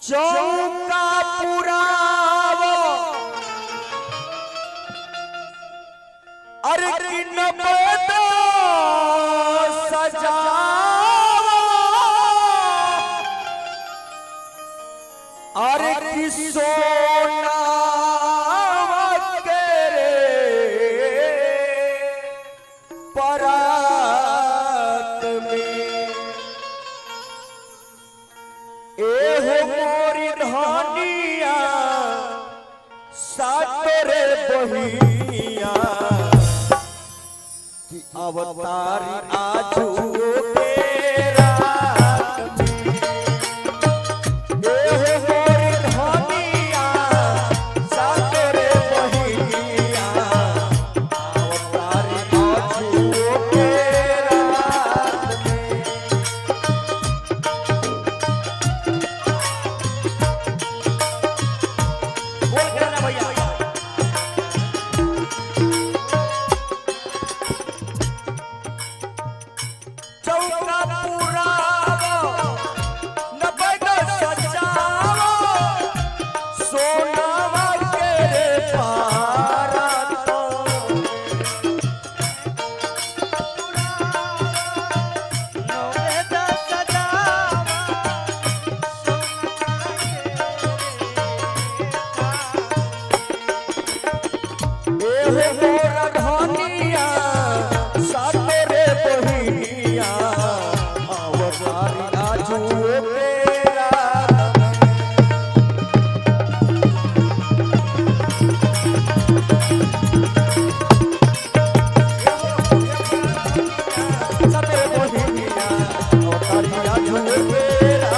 चौका पुरावो अरे किन बेदो सजावो अरे किसोना केरे परात में एहो मोरी धनिया सातरे बहिया कि अवतारी आजू के रात में एहो मोरी धनिया सातरे बहिया अवतारी आजू के रात में बोल करना भैया चौका पुरावो नबेदो सजावो सोनावा के पारातो नबेदो सजावा एहो मोरा धनिया सातरे बहिनिया अवतारी आजू तेरा सातरे बहिनिया अवतारी आजू तेरा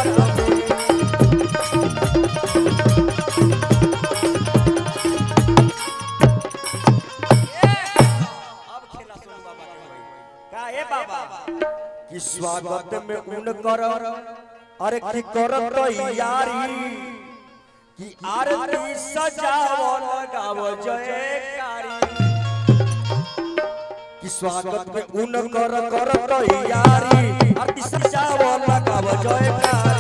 कि स्वागत में उनकर अरे की करत यारी कि आरती सजावो लगावो जयकारी कि स्वागत में उनकर करत यारी आरती सजावो लगावो जयकारी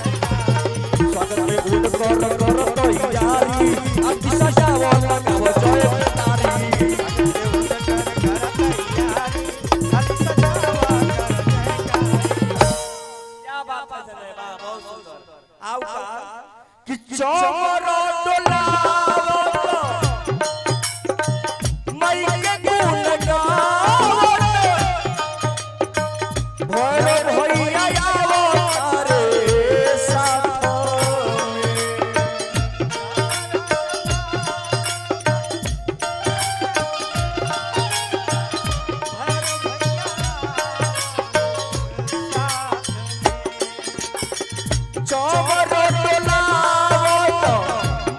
स्वागत में उनकर करत यारी आरती सजावो लगावो जयकारी कि चोर डोलावो मई के गुण गावो भैरव भैया आवो तारे साथ चोर डोलावो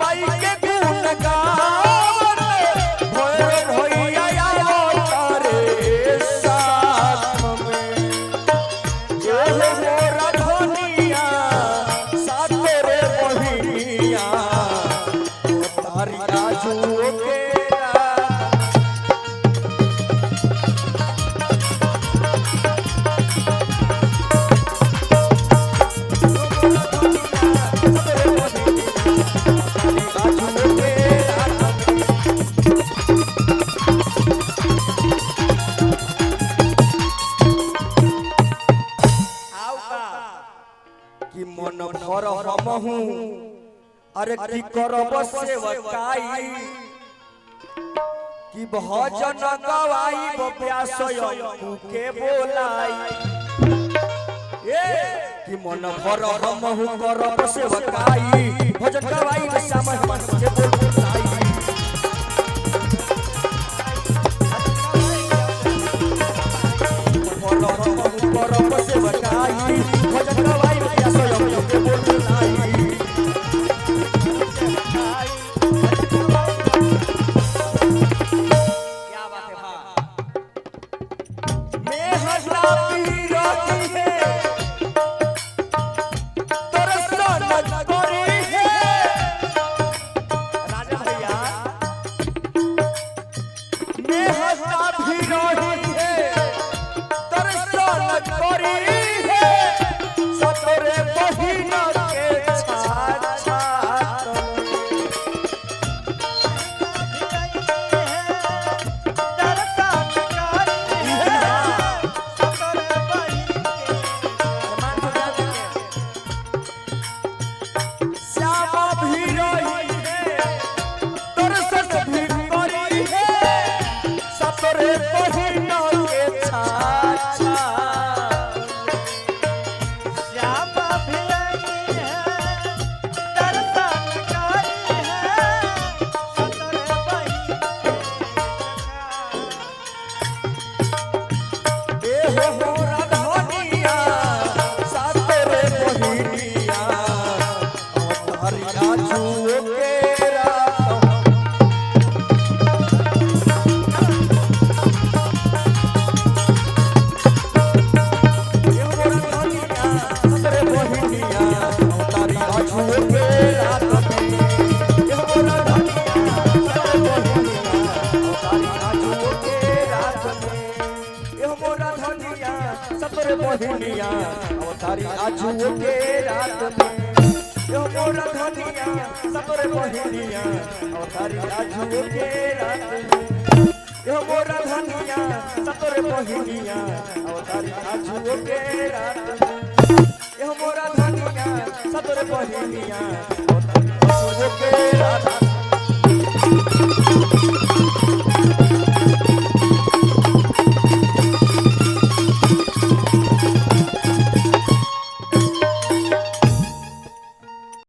मई के गुण गावो भैरव भैया आवो तारे साथ में एहो मोरा धनिया सातरे बहिनिया तारी आजू के कि मन भर हमहू अरे की करब सेवकाई कि भजन गवाई व्यासय के बोलाई ए कि मन भर हमहू करब सेवकाई भजन गवाई श्याम मन के बोलाई भर हमहू करब सेवकाई भजन गवाई व्यासय के बोलाई भी रही है बहिन के छाछा श्यामा भी आई है दर्शन करी है सतरे बहिन के ए हो मोरा धनिया सातरे बहिनिया अवतारी आजू के रात ए मोरा धनिया सातरे बहिनिया अवतारी आजू के रात में ए मोरा धनिया सातरे बहिनिया अवतारी आजू के रात में ए मोरा धनिया सातरे बहिनिया अवतारी आजू के रात में ए मोरा धनिया सातरे बहिनिया अवतारी आजू के रात में ए मोरा धनिया सातरे बहिनिया